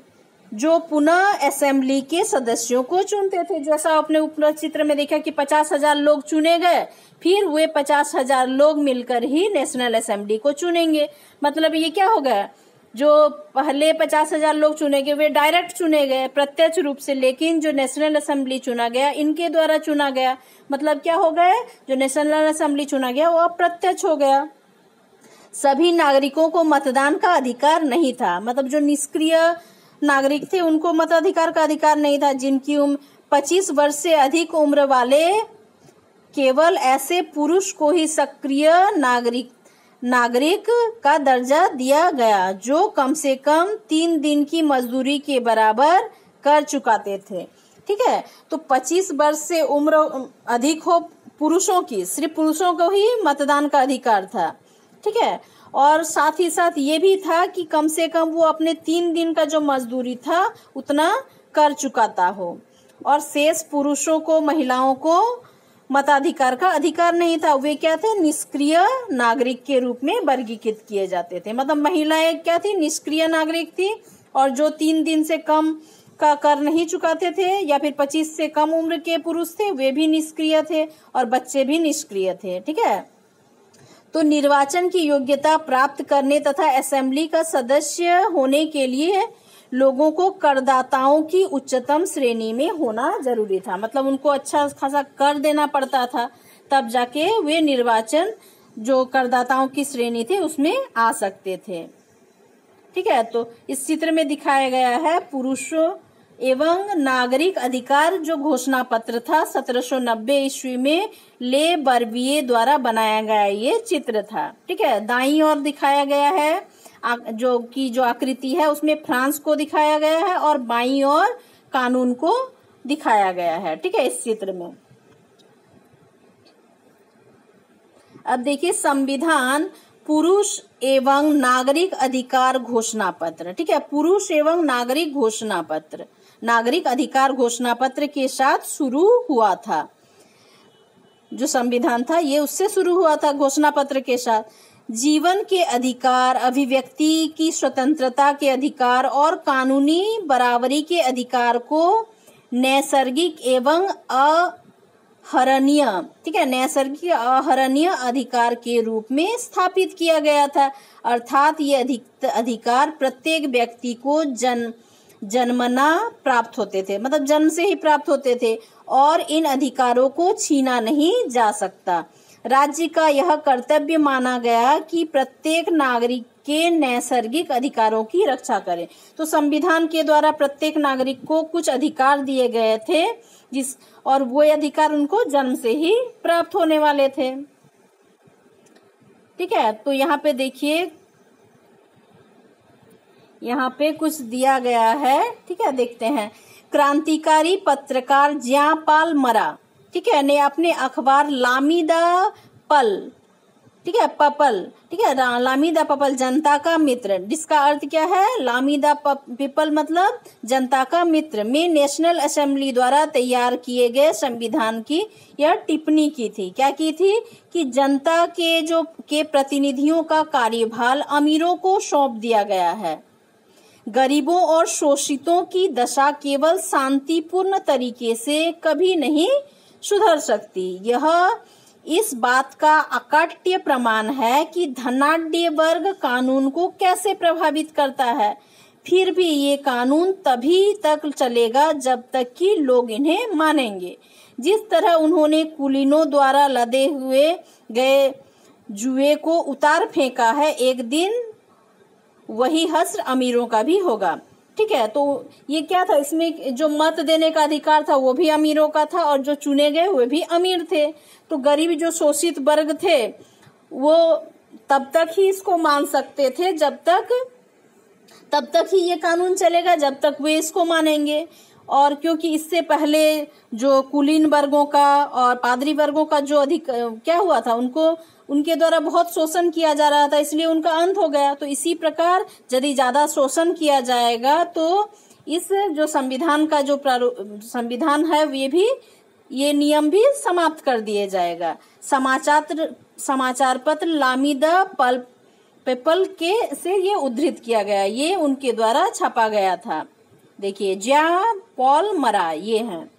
जो पुनः असेंबली के सदस्यों को चुनते थे। जैसा आपने ऊपर चित्र में देखा कि 50,000 लोग चुने गए, फिर वे 50,000 लोग मिलकर ही नेशनल असेंबली को चुनेंगे। मतलब ये क्या हो गया, जो पहले 50,000 लोग चुने गए वे डायरेक्ट चुने गए प्रत्यक्ष रूप से, लेकिन जो नेशनल असेंबली चुना गया इनके द्वारा चुना गया। मतलब क्या हो गया, जो नेशनल असेंबली चुना गया वो अप्रत्यक्ष हो गया। सभी नागरिकों को मतदान का अधिकार नहीं था, मतलब जो निष्क्रिय नागरिक थे उनको मताधिकार का अधिकार नहीं था। जिनकी उम्र 25 वर्ष से अधिक उम्र वाले केवल ऐसे पुरुष को ही सक्रिय नागरिक का दर्जा दिया गया जो कम से कम 3 दिन की मजदूरी के बराबर कर चुकाते थे, ठीक है। तो 25 वर्ष से उम्र अधिक हो पुरुषों की, सिर्फ पुरुषों को ही मतदान का अधिकार था, ठीक है। और साथ ही साथ ये भी था कि कम से कम वो अपने 3 दिन का जो मजदूरी था उतना कर चुकाता हो। और शेष पुरुषों को, महिलाओं को मताधिकार का अधिकार नहीं था। वे क्या थे, निष्क्रिय नागरिक के रूप में वर्गीकृत किए जाते थे। मतलब महिलाएं क्या थी, निष्क्रिय नागरिक थी, और जो 3 दिन से कम का कर नहीं चुकाते थे या फिर 25 से कम उम्र के पुरुष थे वे भी निष्क्रिय थे, और बच्चे भी निष्क्रिय थे। ठीक है, तो निर्वाचन की योग्यता प्राप्त करने तथा असेंबली का सदस्य होने के लिए लोगों को करदाताओं की उच्चतम श्रेणी में होना जरूरी था। मतलब उनको अच्छा खासा कर देना पड़ता था, तब जाके वे निर्वाचन जो करदाताओं की श्रेणी थी उसमें आ सकते थे। ठीक है, तो इस चित्र में दिखाया गया है पुरुषों एवं नागरिक अधिकार जो घोषणा पत्र था 1790 ईस्वी में ले बर्बिए द्वारा बनाया गया ये चित्र था। ठीक है, दाईं ओर दिखाया गया है जो आकृति है उसमें फ्रांस को दिखाया गया है, और बाईं ओर कानून को दिखाया गया है। ठीक है, इस चित्र में अब देखिए संविधान पुरुष एवं नागरिक अधिकार घोषणा पत्र। ठीक है, पुरुष एवं नागरिक घोषणा पत्र, नागरिक अधिकार घोषणा पत्र के साथ शुरू हुआ था। जो संविधान था ये उससे शुरू हुआ था, घोषणा पत्र के साथ। जीवन के अधिकार, अभिव्यक्ति की स्वतंत्रता के अधिकार और कानूनी बराबरी के अधिकार को नैसर्गिक एवं अहरणीय, ठीक है, नैसर्गिक अहरणीय अधिकार के रूप में स्थापित किया गया था। अर्थात ये अधिकार प्रत्येक व्यक्ति को जन्मना प्राप्त होते थे, मतलब जन्म से ही प्राप्त होते थे, और इन अधिकारों को छीना नहीं जा सकता। राज्य का यह कर्तव्य माना गया कि प्रत्येक नागरिक के नैसर्गिक अधिकारों की रक्षा करे। तो संविधान के द्वारा प्रत्येक नागरिक को कुछ अधिकार दिए गए थे और वो अधिकार उनको जन्म से ही प्राप्त होने वाले थे। ठीक है, तो यहाँ पे देखिए, यहाँ पे कुछ दिया गया है। ठीक है, देखते हैं। क्रांतिकारी पत्रकार ज्यापाल मरा, ठीक है, ने अपने अखबार लामीदा पल, ठीक है, पपल, ठीक है, लामीदा पपल जनता का मित्र, जिसका अर्थ क्या है, लामीदा पीपल मतलब जनता का मित्र, में नेशनल असेंबली द्वारा तैयार किए गए संविधान की यह टिप्पणी की थी। क्या की थी कि जनता के प्रतिनिधियों का कार्यभार अमीरों को सौंप दिया गया है। गरीबों और शोषितों की दशा केवल शांतिपूर्ण तरीके से कभी नहीं सुधर सकती। यह इस बात का अकाट्य प्रमाण है कि धनाढ्य वर्ग कानून को कैसे प्रभावित करता है। फिर भी ये कानून तभी तक चलेगा जब तक कि लोग इन्हें मानेंगे। जिस तरह उन्होंने कुलीनों द्वारा लदे हुए गए जुए को उतार फेंका है, एक दिन वही हश्र अमीरों का भी होगा। ठीक है, तो ये क्या था, इसमें जो मत देने का अधिकार था वो भी अमीरों का था, और जो चुने गए वे भी अमीर थे। तो गरीब जो शोषित वर्ग थे वो तब तक ही इसको मान सकते थे तब तक ही ये कानून चलेगा जब तक वे इसको मानेंगे। और क्योंकि इससे पहले जो कुलीन वर्गों का और पादरी वर्गों का जो क्या हुआ था, उनके द्वारा बहुत शोषण किया जा रहा था, इसलिए उनका अंत हो गया। तो इसी प्रकार यदि ज्यादा शोषण किया जाएगा तो इस जो संविधान का जो संविधान है ये नियम भी समाप्त कर दिए जाएगा। समाचार पत्र लामीदा पेपल के से ये उद्धृत किया गया, ये उनके द्वारा छापा गया था। देखिए ज्यापाल मरा ये हैं।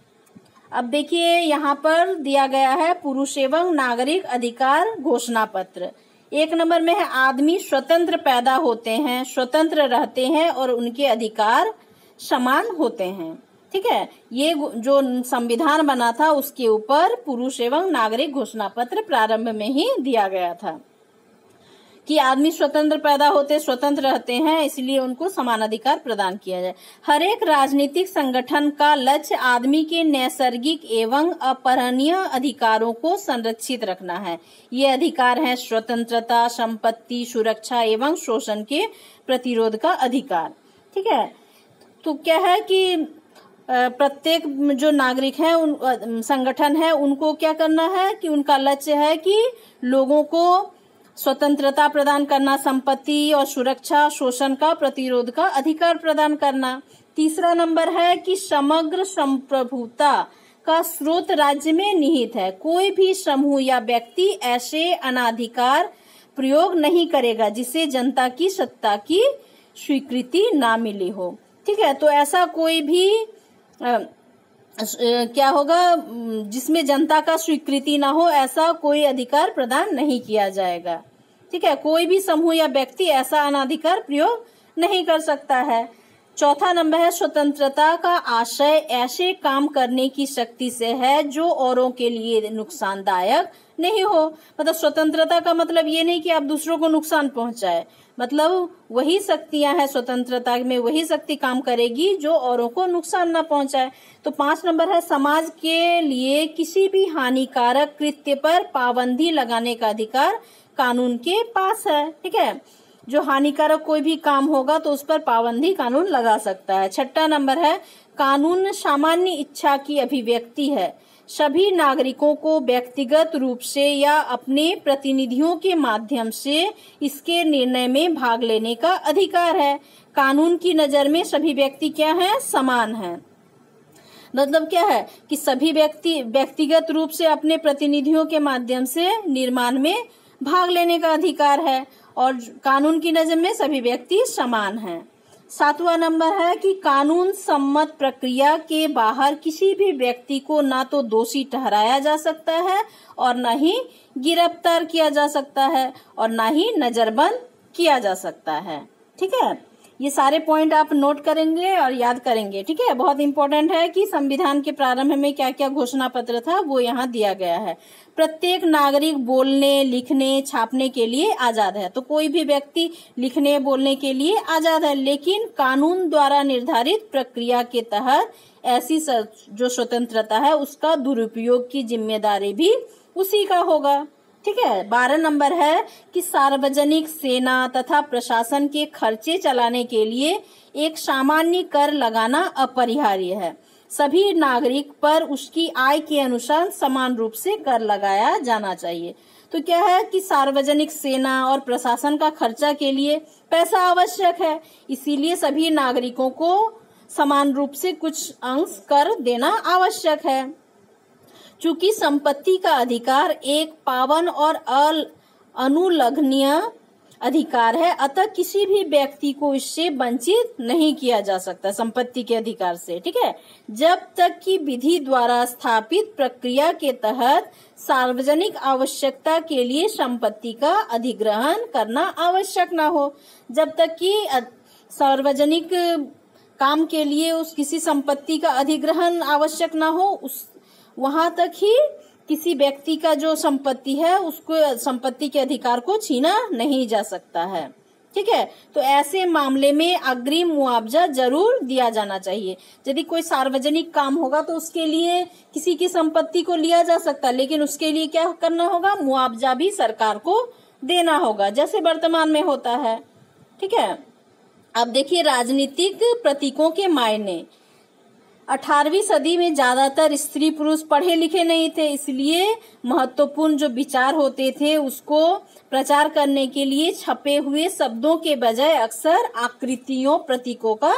अब देखिए यहाँ पर दिया गया है पुरुष एवं नागरिक अधिकार घोषणा पत्र। 1 नंबर में है आदमी स्वतंत्र पैदा होते हैं, स्वतंत्र रहते हैं और उनके अधिकार समान होते हैं। ठीक है, ये जो संविधान बना था उसके ऊपर पुरुष एवं नागरिक घोषणा पत्र प्रारंभ में ही दिया गया था कि आदमी स्वतंत्र पैदा होते, स्वतंत्र रहते हैं, इसलिए उनको समान अधिकार प्रदान किया जाए। हर एक राजनीतिक संगठन का लक्ष्य आदमी के नैसर्गिक एवं अपहरणीय अधिकारों को संरक्षित रखना है। ये अधिकार हैं स्वतंत्रता, संपत्ति, सुरक्षा एवं शोषण के प्रतिरोध का अधिकार। ठीक है, तो क्या है कि प्रत्येक जो नागरिक है, संगठन है, उनको क्या करना है कि उनका लक्ष्य है कि लोगों को स्वतंत्रता प्रदान करना, संपत्ति और सुरक्षा, शोषण का प्रतिरोध का अधिकार प्रदान करना। 3 नंबर है कि समग्र संप्रभुता का स्रोत राज्य में निहित है। कोई भी समूह या व्यक्ति ऐसे अनाधिकार प्रयोग नहीं करेगा जिसे जनता की सत्ता की स्वीकृति ना मिली हो। ठीक है, तो ऐसा कोई भी क्या होगा, जिसमें जनता का स्वीकृति ना हो, ऐसा कोई अधिकार प्रदान नहीं किया जाएगा। ठीक है, कोई भी समूह या व्यक्ति ऐसा अनाधिकार प्रयोग नहीं कर सकता है। चौथा नंबर है, स्वतंत्रता का आशय ऐसे काम करने की शक्ति से है जो औरों के लिए नुकसानदायक नहीं हो। मतलब स्वतंत्रता का मतलब ये नहीं कि आप दूसरों को नुकसान पहुंचाए, मतलब वही शक्तियां हैं स्वतंत्रता में, वही शक्ति काम करेगी जो औरों को नुकसान ना पहुंचाए। तो 5 नंबर है, समाज के लिए किसी भी हानिकारक कृत्य पर पाबंदी लगाने का अधिकार कानून के पास है। ठीक है, जो हानिकारक कोई भी काम होगा तो उस पर पाबंदी कानून लगा सकता है। 6 नंबर है, कानून सामान्य इच्छा की अभिव्यक्ति है। सभी नागरिकों को व्यक्तिगत रूप से या अपने प्रतिनिधियों के माध्यम से इसके निर्णय में भाग लेने का अधिकार है। कानून की नजर में सभी व्यक्ति क्या हैं, समान हैं। मतलब क्या है कि सभी व्यक्ति व्यक्तिगत रूप से अपने प्रतिनिधियों के माध्यम से निर्माण में भाग लेने का अधिकार है और कानून की नजर में सभी व्यक्ति समान हैं। 7वां नंबर है कि कानून सम्मत प्रक्रिया के बाहर किसी भी व्यक्ति को ना तो दोषी ठहराया जा सकता है और ना ही गिरफ्तार किया जा सकता है और ना ही नजरबंद किया जा सकता है। ठीक है, ये सारे पॉइंट आप नोट करेंगे और याद करेंगे। ठीक है, बहुत इंपॉर्टेंट है कि संविधान के प्रारंभ में क्या क्या घोषणा पत्र था वो यहाँ दिया गया है। प्रत्येक नागरिक बोलने, लिखने, छापने के लिए आजाद है। तो कोई भी व्यक्ति लिखने, बोलने के लिए आजाद है, लेकिन कानून द्वारा निर्धारित प्रक्रिया के तहत ऐसी जो स्वतंत्रता है उसका दुरुपयोग की जिम्मेदारी भी उसी का होगा। ठीक है, 12 नंबर है कि सार्वजनिक सेना तथा प्रशासन के खर्चे चलाने के लिए एक सामान्य कर लगाना अपरिहार्य है। सभी नागरिक पर उसकी आय के अनुसार समान रूप से कर लगाया जाना चाहिए। तो क्या है कि सार्वजनिक सेना और प्रशासन का खर्चा के लिए पैसा आवश्यक है, इसीलिए सभी नागरिकों को समान रूप से कुछ अंश कर देना आवश्यक है। चूंकि संपत्ति का अधिकार एक पावन और अनुलंघनीय अधिकार है, अतः किसी भी व्यक्ति को इससे वंचित नहीं किया जा सकता संपत्ति के अधिकार से। ठीक है, जब तक कि विधि द्वारा स्थापित प्रक्रिया के तहत सार्वजनिक आवश्यकता के लिए संपत्ति का अधिग्रहण करना आवश्यक न हो, जब तक कि सार्वजनिक काम के लिए उस किसी संपत्ति का अधिग्रहण आवश्यक न हो, उस वहां तक ही किसी व्यक्ति का जो संपत्ति है उसको संपत्ति के अधिकार को छीना नहीं जा सकता है। ठीक है, तो ऐसे मामले में अग्रिम मुआवजा जरूर दिया जाना चाहिए। यदि कोई सार्वजनिक काम होगा तो उसके लिए किसी की संपत्ति को लिया जा सकता है, लेकिन उसके लिए क्या करना होगा, मुआवजा भी सरकार को देना होगा, जैसे वर्तमान में होता है। ठीक है, अब देखिए राजनीतिक प्रतीकों के मायने। 18वीं सदी में ज्यादातर स्त्री पुरुष पढ़े लिखे नहीं थे, इसलिए महत्वपूर्ण जो विचार होते थे उसको प्रचार करने के लिए छपे हुए शब्दों के बजाय अक्सर आकृतियों, प्रतीकों का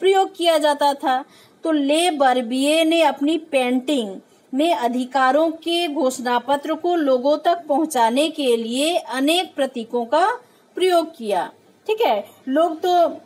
प्रयोग किया जाता था। तो ले बर्बिये ने अपनी पेंटिंग में अधिकारों के घोषणा पत्र को लोगों तक पहुंचाने के लिए अनेक प्रतीकों का प्रयोग किया। ठीक है, लोग तो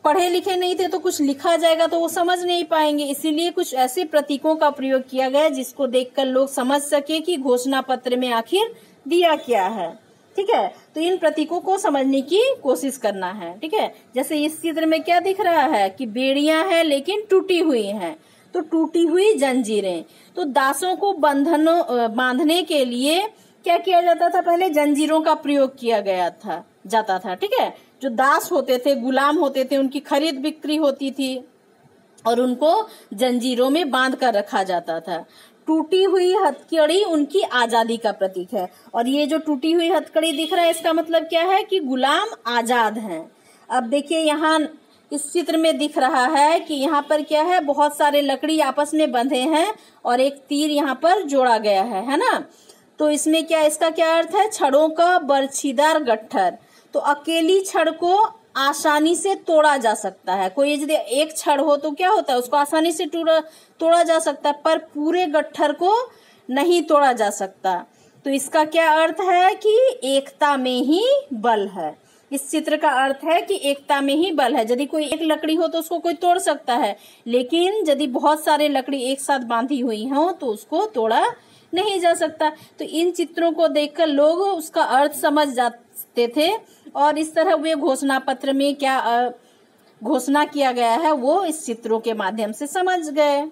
पढ़े लिखे नहीं थे तो कुछ लिखा जाएगा तो वो समझ नहीं पाएंगे, इसीलिए कुछ ऐसे प्रतीकों का प्रयोग किया गया जिसको देखकर लोग समझ सके कि घोषणा पत्र में आखिर दिया क्या है। ठीक है, तो इन प्रतीकों को समझने की कोशिश करना है। ठीक है, जैसे इस चित्र में क्या दिख रहा है कि बेड़ियां हैं लेकिन टूटी हुई हैं, तो टूटी हुई जंजीरें। तो दासों को बांधने के लिए क्या किया जाता था, पहले जंजीरों का प्रयोग किया जाता था। ठीक है, जो दास होते थे, गुलाम होते थे, उनकी खरीद बिक्री होती थी और उनको जंजीरों में बांध कर रखा जाता था। टूटी हुई हथकड़ी उनकी आजादी का प्रतीक है, और ये जो टूटी हुई हथकड़ी दिख रहा है इसका मतलब क्या है कि गुलाम आजाद हैं। अब देखिए यहाँ इस चित्र में दिख रहा है कि यहाँ पर क्या है, बहुत सारे लकड़ी आपस में बंधे हैं और एक तीर यहाँ पर जोड़ा गया है ना। तो इसमें क्या, इसका क्या अर्थ है, छड़ों का बरछीदार गट्ठर। तो अकेली छड़ को आसानी से तोड़ा जा सकता है। कोई यदि एक छड़ हो तो क्या होता है, उसको आसानी से तोड़ा जा सकता है, पर पूरे गट्ठर को नहीं तोड़ा जा सकता। तो इसका क्या अर्थ है कि एकता में ही बल है। इस चित्र का अर्थ है कि एकता में ही बल है। यदि कोई एक लकड़ी हो तो उसको कोई तोड़ सकता है, लेकिन यदि बहुत सारे लकड़ी एक साथ बांधी हुई हो तो उसको तोड़ा नहीं जा सकता। तो इन चित्रों को देखकर लोग उसका अर्थ समझ जाते थे और इस तरह वे घोषणा पत्र में क्या घोषणा किया गया है वो इस चित्रों के माध्यम से समझ गए।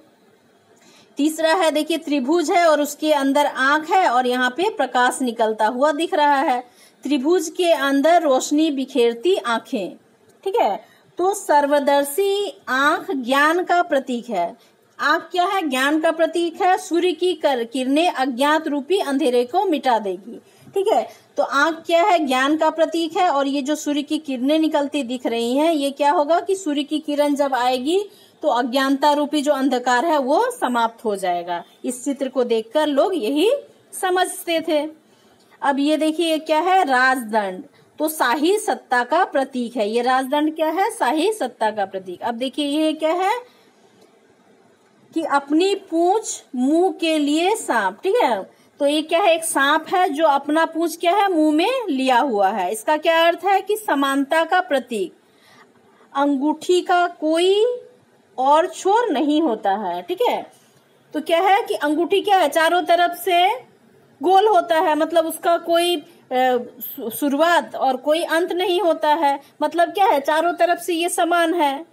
तीसरा है, देखिए त्रिभुज है और उसके अंदर आंख है और यहाँ पे प्रकाश निकलता हुआ दिख रहा है। त्रिभुज के अंदर रोशनी बिखेरती आंखें, ठीक है। तो सर्वदर्शी आंख ज्ञान का प्रतीक है। आंख क्या है, ज्ञान का प्रतीक है। सूर्य की किरणें अज्ञात रूपी अंधेरे को मिटा देगी, ठीक है। तो आंख क्या है, ज्ञान का प्रतीक है। और ये जो सूर्य की किरणें निकलती दिख रही हैं, ये क्या होगा कि सूर्य की किरण जब आएगी तो अज्ञानता रूपी जो अंधकार है वो समाप्त हो जाएगा। इस चित्र को देखकर लोग यही समझते थे। अब ये देखिए क्या है, राजदंड। तो शाही सत्ता का प्रतीक है। ये राजदंड क्या है, शाही सत्ता का प्रतीक। अब देखिए ये क्या है कि अपनी पूंछ मुंह के लिए सांप, ठीक है। तो ये क्या है, एक सांप है जो अपना पूंछ क्या है, मुंह में लिया हुआ है। इसका क्या अर्थ है कि समानता का प्रतीक। अंगूठी का कोई और छोर नहीं होता है, ठीक है। तो क्या है कि अंगूठी क्या है, चारों तरफ से गोल होता है, मतलब उसका कोई शुरुआत और कोई अंत नहीं होता है। मतलब क्या है, चारों तरफ से ये समान है।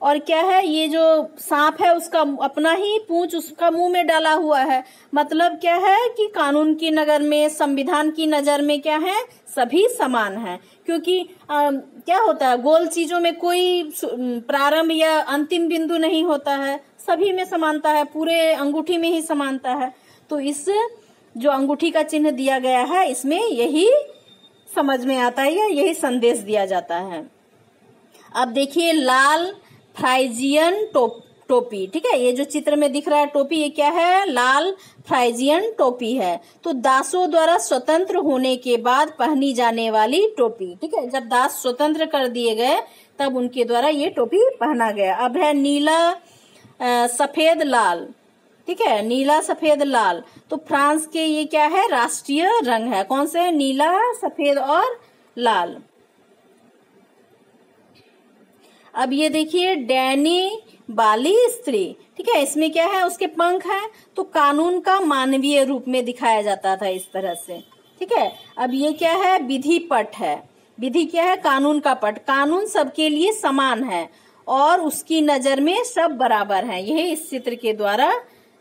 और क्या है, ये जो सांप है उसका अपना ही पूंछ उसका मुंह में डाला हुआ है। मतलब क्या है कि कानून की नजर में, संविधान की नजर में क्या है, सभी समान है। क्योंकि क्या होता है, गोल चीजों में कोई प्रारंभ या अंतिम बिंदु नहीं होता है, सभी में समानता है, पूरे अंगूठी में ही समानता है। तो इस जो अंगूठी का चिन्ह दिया गया है इसमें यही समझ में आता है या यही संदेश दिया जाता है। अब देखिए लाल फ्राइजियन टोपी, ठीक है। ये जो चित्र में दिख रहा है टोपी, ये क्या है, लाल फ्राइजियन टोपी है। तो दासों द्वारा स्वतंत्र होने के बाद पहनी जाने वाली टोपी, ठीक है। जब दास स्वतंत्र कर दिए गए तब उनके द्वारा ये टोपी पहना गया। अब है नीला सफेद लाल, ठीक है, नीला सफेद लाल। तो फ्रांस के ये क्या है, राष्ट्रीय रंग है। कौन से, नीला सफेद और लाल। अब ये देखिए डैनी बाली स्त्री, ठीक है। इसमें क्या है, उसके पंख है। तो कानून का मानवीय रूप में दिखाया जाता था इस तरह से, ठीक है। अब ये क्या है, विधि पट है। विधि क्या है, कानून का पट। कानून सबके लिए समान है और उसकी नजर में सब बराबर हैं। यही इस चित्र के द्वारा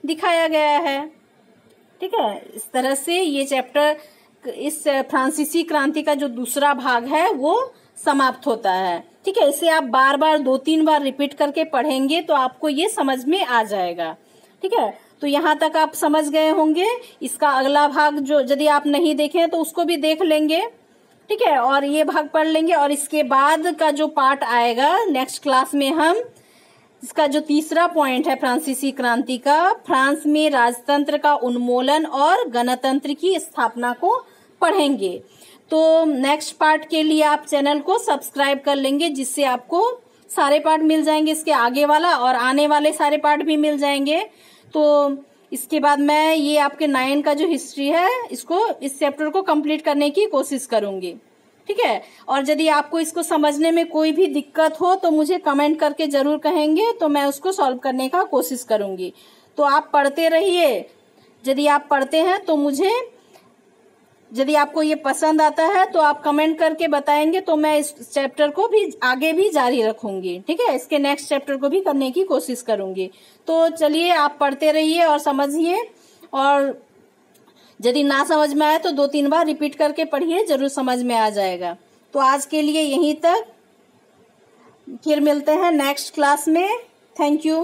दिखाया गया है, ठीक है। इस तरह से ये चैप्टर, इस फ्रांसीसी क्रांति का जो दूसरा भाग है वो समाप्त होता है, ठीक है। इसे आप बार बार 2-3 बार रिपीट करके पढ़ेंगे तो आपको ये समझ में आ जाएगा, ठीक है। तो यहाँ तक आप समझ गए होंगे। इसका अगला भाग जो यदि आप नहीं देखे तो उसको भी देख लेंगे, ठीक है, और ये भाग पढ़ लेंगे। और इसके बाद का जो पार्ट आएगा नेक्स्ट क्लास में, हम इसका जो तीसरा पॉइंट है फ्रांसीसी क्रांति का, फ्रांस में राजतंत्र का उन्मूलन और गणतंत्र की स्थापना को पढ़ेंगे। तो नेक्स्ट पार्ट के लिए आप चैनल को सब्सक्राइब कर लेंगे, जिससे आपको सारे पार्ट मिल जाएंगे, इसके आगे वाला और आने वाले सारे पार्ट भी मिल जाएंगे। तो इसके बाद मैं ये आपके 9 का जो हिस्ट्री है इसको, इस चैप्टर को कंप्लीट करने की कोशिश करूंगी, ठीक है। और यदि आपको इसको समझने में कोई भी दिक्कत हो तो मुझे कमेंट करके जरूर कहेंगे, तो मैं उसको सॉल्व करने का कोशिश करूंगी। तो आप पढ़ते रहिए। यदि आप पढ़ते हैं तो मुझे, यदि आपको ये पसंद आता है तो आप कमेंट करके बताएंगे, तो मैं इस चैप्टर को भी आगे भी जारी रखूंगी, ठीक है। इसके नेक्स्ट चैप्टर को भी करने की कोशिश करूंगी। तो चलिए आप पढ़ते रहिए और समझिए, और यदि ना समझ में आए तो 2-3 बार रिपीट करके पढ़िए, जरूर समझ में आ जाएगा। तो आज के लिए यहीं तक, फिर मिलते हैं नेक्स्ट क्लास में। Thank you.